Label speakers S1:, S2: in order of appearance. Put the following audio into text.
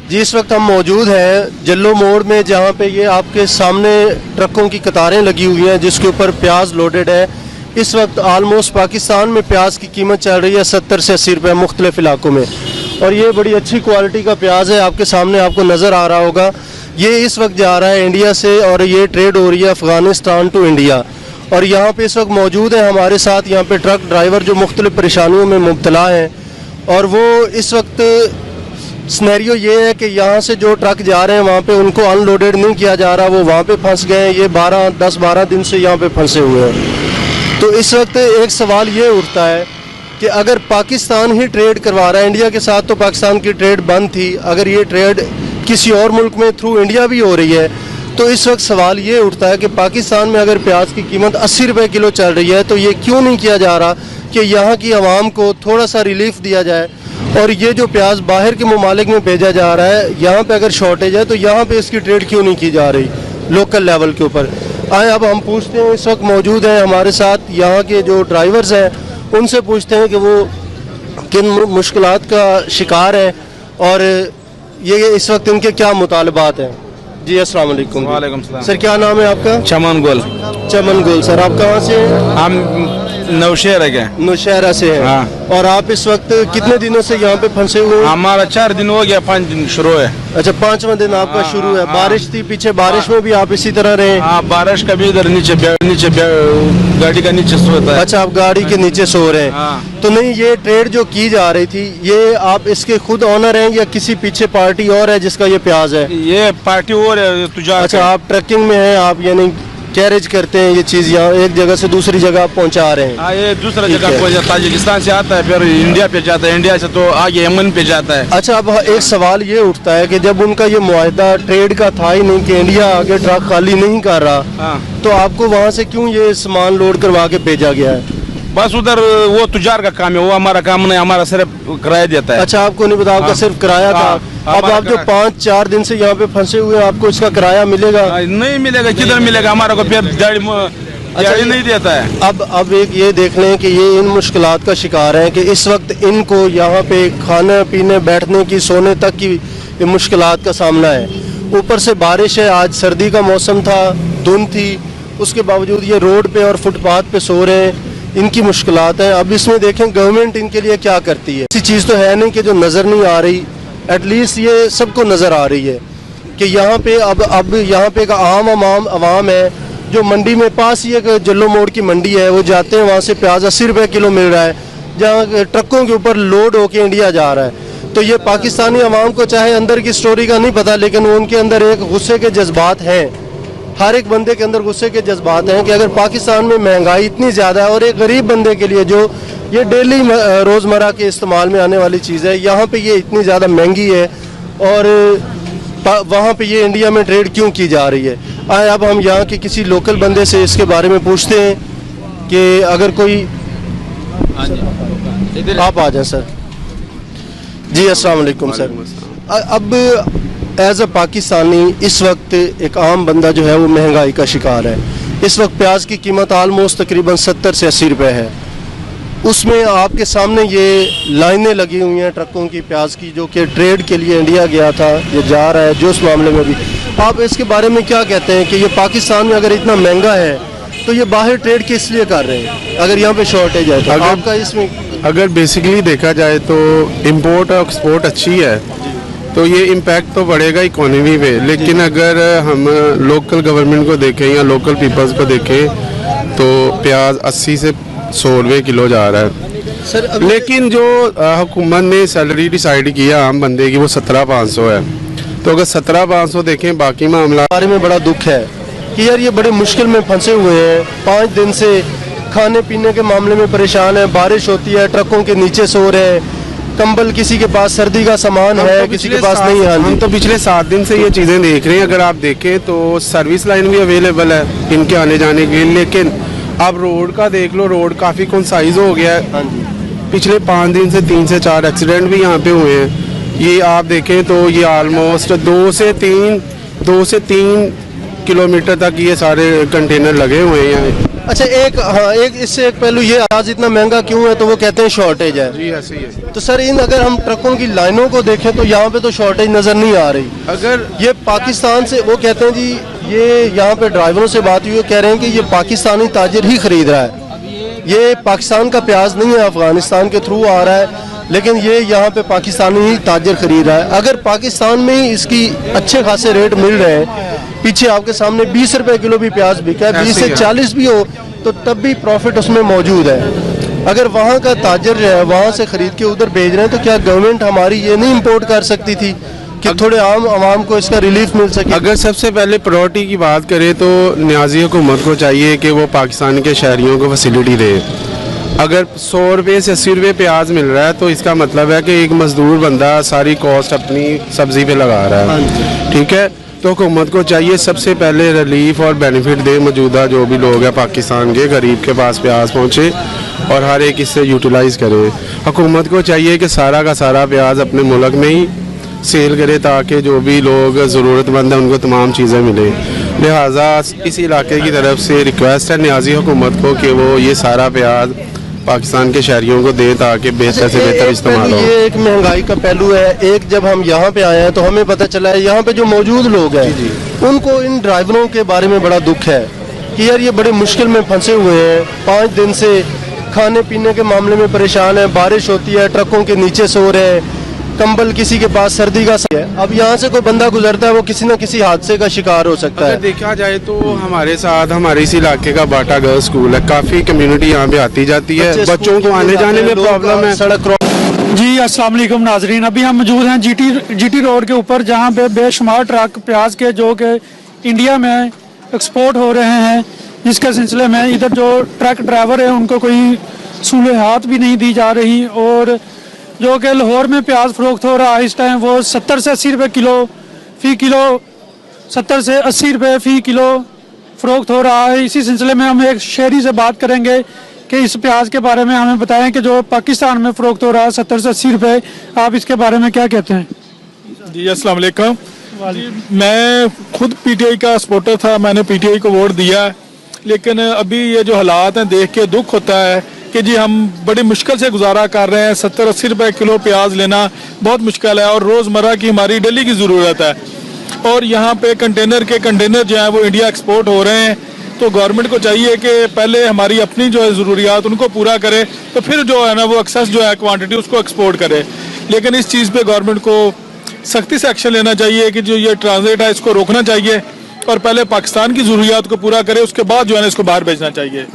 S1: जी इस वक्त हम मौजूद हैं जल्लो मोड़ में, जहां पे ये आपके सामने ट्रकों की कतारें लगी हुई हैं जिसके ऊपर प्याज लोडेड है। इस वक्त आलमोस्ट पाकिस्तान में प्याज की कीमत चल रही है 70 से 80 रुपये मुख्तलिफ इलाकों में, और ये बड़ी अच्छी क्वालिटी का प्याज है। आपके सामने आपको नज़र आ रहा होगा, ये इस वक्त जा रहा है इंडिया से और ये ट्रेड हो रही है अफ़गानिस्तान टू इंडिया। और यहाँ पे इस वक्त मौजूद है हमारे साथ यहाँ पे ट्रक ड्राइवर जो मुख्तलिफ परेशानियों में मुब्तला हैं, और वो इस वक्त स्नैरियो ये है कि यहाँ से जो ट्रक जा रहे हैं वहाँ पे उनको अनलोडेड नहीं किया जा रहा, वो वहाँ पे फंस गए हैं। ये 10-12 दिन से यहाँ पे फंसे हुए हैं। तो इस वक्त एक सवाल ये उठता है कि अगर पाकिस्तान ही ट्रेड करवा रहा है इंडिया के साथ, तो पाकिस्तान की ट्रेड बंद थी, अगर ये ट्रेड किसी और मुल्क में थ्रू इंडिया भी हो रही है, तो इस वक्त सवाल ये उठता है कि पाकिस्तान में अगर प्याज की कीमत 80 रुपये किलो चल रही है, तो ये क्यों नहीं किया जा रहा कि यहाँ की आवाम को थोड़ा सा रिलीफ दिया जाए, और ये जो प्याज बाहर के ममालिक में भेजा जा रहा है, यहाँ पे अगर शॉर्टेज है तो यहाँ पे इसकी ट्रेड क्यों नहीं की जा रही लोकल लेवल के ऊपर। आए अब हम पूछते हैं, इस वक्त मौजूद हैं हमारे साथ यहाँ के जो ड्राइवर्स हैं, उनसे पूछते हैं कि वो किन मुश्किलात का शिकार है और ये इस वक्त इनके क्या मुतालबात हैं। जी अस्सलाम वालेकुम।
S2: वालेकुम सलाम।
S1: सर क्या नाम है आपका?
S2: चमन गुल।
S1: चमन गुल। सर आप कहाँ से हैं?
S2: हम नौशहरा के।
S1: नौशहरा से हैं।
S2: हाँ।
S1: और आप इस वक्त कितने दिनों से यहाँ पे फंसे हुए हैं?
S2: हमारा 4 दिन हो गया, 5 दिन शुरू है।
S1: अच्छा 5वां दिन आपका शुरू है। बारिश थी पीछे, बारिश में भी आप इसी तरह रहे?
S2: हाँ, बारिश का भी इधर नीचे गाड़ी का नीचे सोता है।
S1: अच्छा आप गाड़ी के नीचे सो रहे हैं।
S2: हाँ।
S1: तो नहीं, ये ट्रेड जो की जा रही थी, ये आप इसके खुद ऑनर हैं या किसी पीछे पार्टी और है जिसका ये प्याज है?
S2: ये पार्टी और है तुझा।
S1: अच्छा आप ट्रकिंग में हैं, आप यानी कैरेज करते हैं ये चीज़, यहाँ एक जगह से दूसरी जगह पहुँचा रहे हैं?
S2: हाँ, ये दूसरा जगह पहुँचा, ताजिकिस्तान से आता है, फिर इंडिया पे जाता है, इंडिया से तो आगे यमन पे जाता है।
S1: अच्छा अब एक सवाल ये उठता है कि जब उनका ये मुआहदा ट्रेड का था ही नहीं कि इंडिया आगे ट्रक खाली नहीं कर रहा,
S2: हाँ।
S1: तो आपको वहाँ से क्यों ये सामान लोड करवा के भेजा गया है?
S2: बस उधर वो तुजार का काम है, वो हमारा काम नहीं, हमारा सिर्फ किराया देता है।
S1: अच्छा आपको नहीं पता, आपका सिर्फ किराया था। अब आप जो 5-4 दिन से यहाँ पे फंसे हुए हैं, आपको इसका किराया मिलेगा?
S2: नहीं मिलेगा, किधर मिलेगा, हमारा को फिर गाड़ी नहीं देता है।
S1: अब एक ये देख लें कि ये इन मुश्किलात का शिकार है कि इस वक्त इनको यहाँ पे खाने पीने बैठने की सोने तक की मुश्किलात का सामना है। ऊपर से बारिश है, आज सर्दी का मौसम था, धुंध थी, उसके बावजूद ये रोड पे और फुटपाथ पे सो रहे हैं, इनकी मुश्किलात है। अब इसमें देखें गवर्नमेंट इनके लिए क्या करती है। ऐसी चीज़ तो है नहीं कि जो नज़र नहीं आ रही, एटलीस्ट ये सबको नज़र आ रही है कि यहाँ पे अब यहाँ पे एक आम अवाम है जो मंडी में पास ही एक जल्लो मोड़ की मंडी है, वो जाते हैं वहाँ से प्याज 80 रुपये किलो मिल रहा है, जहाँ ट्रकों के ऊपर लोड होके इंडिया जा रहा है। तो ये पाकिस्तानी अवाम को चाहे अंदर की स्टोरी का नहीं पता, लेकिन उनके अंदर एक गुस्से के जज्बात हैं, हर एक बंदे के अंदर गुस्से के जज्बात हैं कि अगर पाकिस्तान में महंगाई इतनी ज़्यादा है और एक गरीब बंदे के लिए जो ये डेली रोज़मर्रा के इस्तेमाल में आने वाली चीज़ है, यहाँ पे ये इतनी ज़्यादा महंगी है, और वहाँ पे ये इंडिया में ट्रेड क्यों की जा रही है। आए अब हम यहाँ के किसी लोकल बंदे से इसके बारे में पूछते हैं कि अगर कोई आप आ जाए। सर जी अस्सलाम वालेकुम। सर अब एज अ पाकिस्तानी इस वक्त एक आम बंदा जो है वो महंगाई का शिकार है। इस वक्त प्याज की कीमत आलमोस्ट तकरीबन 70 से 80 रुपये है। उसमें आपके सामने ये लाइनें लगी हुई हैं ट्रकों की प्याज की, जो कि ट्रेड के लिए इंडिया गया था, ये जा रहा है जो उस मामले में भी। आप इसके बारे में क्या कहते हैं कि ये पाकिस्तान में अगर इतना महंगा है तो ये बाहर ट्रेड किस लिए कर रहे हैं अगर यहाँ पे शॉर्टेज है तो? आपका इसमें
S3: अगर बेसिकली देखा जाए तो इम्पोर्ट और एक्सपोर्ट अच्छी है तो ये इम्पैक्ट तो बढ़ेगा इकोनॉमी पे, लेकिन अगर हम लोकल गवर्नमेंट को देखें या लोकल पीपल्स को देखें तो प्याज 80 से 100 रुपये किलो जा रहा है।
S1: सर
S3: लेकिन जो हुकूमत ने सैलरी डिसाइड किया आम बंदे की वो 17,500 है, तो अगर 17,500 देखें बाकी मामला
S1: बारे में बड़ा दुख है कि यार ये बड़े मुश्किल में फंसे हुए हैं, 5 दिन से खाने पीने के मामले में परेशान है, बारिश होती है ट्रकों के नीचे सो रहे हैं, कंबल किसी के पास, सर्दी का सामान है किसी के पास नहीं है।
S3: हम तो पिछले 7 दिन से ये चीज़ें देख रहे हैं। अगर आप देखें तो सर्विस लाइन भी अवेलेबल है इनके आने जाने के लिए, लेकिन अब रोड का देख लो, रोड काफ़ी कंसाइज हो गया है। पिछले 5 दिन से 3 से 4 एक्सीडेंट भी यहाँ पे हुए हैं। ये आप देखें तो ये आलमोस्ट 2 से 3 किलोमीटर तक ये सारे कंटेनर लगे हुए हैं।
S1: अच्छा एक इससे एक पहलू ये आज इतना महंगा क्यों है, तो वो कहते हैं शॉर्टेज है।
S3: जी ऐसे ही है।
S1: तो सर अगर हम ट्रकों की लाइनों को देखें तो यहाँ पे तो शॉर्टेज नज़र नहीं आ रही।
S3: अगर
S1: ये पाकिस्तान से, वो कहते हैं जी, ये यहाँ पे ड्राइवरों से बात हुई, कह रहे हैं कि ये पाकिस्तानी ताजिर ही खरीद रहा है, ये पाकिस्तान का प्याज नहीं है, अफगानिस्तान के थ्रू आ रहा है, लेकिन ये यहाँ पे पाकिस्तानी ही ताजिर खरीद रहा है। अगर पाकिस्तान में ही इसकी अच्छे खासे रेट मिल रहे हैं, पीछे आपके सामने 20 रुपए किलो भी प्याज बिका है, 20 से 40 भी हो तो तब भी प्रॉफिट उसमें मौजूद है। अगर वहाँ का ताजर जो है वहाँ से खरीद के उधर भेज रहे हैं, तो क्या गवर्नमेंट हमारी ये नहीं इंपोर्ट कर सकती थी कि थोड़े आम आवाम को इसका रिलीफ मिल सके?
S3: अगर सबसे पहले प्रायोरिटी की बात करें तो न्याजी हुकूमत को चाहिए कि वो पाकिस्तान के शहरियों को फैसिलिटी दे। अगर 100 रुपये से 80 रुपये प्याज मिल रहा है तो इसका मतलब है कि एक मजदूर बंदा सारी कॉस्ट अपनी सब्जी पे लगा रहा है, ठीक है। तो हुकूमत को चाहिए सबसे पहले रिलीफ और बेनिफिट दे, मौजूदा जो भी लोग हैं पाकिस्तान के गरीब के पास प्याज पहुँचे और हर एक इससे यूटिलाइज़ करे। हुकूमत को चाहिए कि सारा का सारा प्याज अपने मुल्क में ही सेल करे ताकि जो भी लोग ज़रूरतमंद हैं उनको तमाम चीज़ें मिले। लिहाजा इस इलाके की तरफ से रिक्वेस्ट है न्याजी हुकूमत को कि वो ये सारा प्याज पाकिस्तान के शहरियों को दे ताकि बेहतर से बेहतर इस्तेमाल हो।
S1: ये एक महंगाई का पहलू है। एक जब हम यहाँ पे आए हैं तो हमें पता चला है यहाँ पे जो मौजूद लोग हैं उनको इन ड्राइवरों के बारे में बड़ा दुख है कि यार ये बड़े मुश्किल में फंसे हुए हैं, 5 दिन से खाने पीने के मामले में परेशान है, बारिश होती है, ट्रकों के नीचे सो रहे हैं, कंबल किसी के पास सर्दी का है। अब यहाँ से कोई बंदा गुजरता है वो किसी न किसी हादसे का शिकार हो सकता है।
S3: अगर देखा जाए तो हमारे साथ हमारे इस इलाके का बाटा गर्ल्स स्कूल है, काफ़ी कम्युनिटी यहाँ पे आती जाती है, बच्चों को आने जाने में प्रॉब्लम है।
S1: सड़क
S4: जी अस्सलाम वालेकुम नाजरीन, अभी हम मौजूद हैं जीटी रोड के ऊपर, जहाँ पे बेशुमार ट्रक प्याज के जो कि इंडिया में एक्सपोर्ट हो रहे हैं, जिसके सिलसिले में इधर जो ट्रक ड्राइवर है उनको कोई सहूलियात भी नहीं दी जा रही। और जो कि लाहौर में प्याज फरोख्त हो रहा है इस टाइम, वो 70 से 80 रुपये किलो फ़ी किलो 70 से 80 रुपये फ़ी किलो फरोख्त हो रहा है। इसी सिलसिले में हम एक शहरी से बात करेंगे कि इस प्याज के बारे में हमें बताएं कि जो पाकिस्तान में फरोख्त हो रहा है 70 से 80 रुपये, आप इसके बारे में क्या कहते हैं?
S5: जी अस्सलाम वालेकुम। मैं खुद पीटीआई का सपोर्टर था, मैंने पीटीआई को वोट दिया, लेकिन अभी ये जो हालात हैं देख के दुख होता है कि जी हम बड़ी मुश्किल से गुजारा कर रहे हैं। 70-80 रुपए किलो प्याज लेना बहुत मुश्किल है और रोज़मर्रा की हमारी डेली की ज़रूरत है। और यहाँ पे कंटेनर जो हैं वो इंडिया एक्सपोर्ट हो रहे हैं, तो गवर्नमेंट को चाहिए कि पहले हमारी अपनी जो है ज़रूरियात उनको पूरा करे, तो फिर जो है ना वो एक्सेस जो है क्वांटिटी उसको एक्सपोर्ट करे। लेकिन इस चीज़ पे गवर्नमेंट को सख्ती से एक्शन लेना चाहिए कि जो ये ट्रांजिट है इसको रोकना चाहिए और पहले पाकिस्तान की ज़रूरियात को पूरा करे, उसके बाद जो है ना इसको बाहर भेजना चाहिए।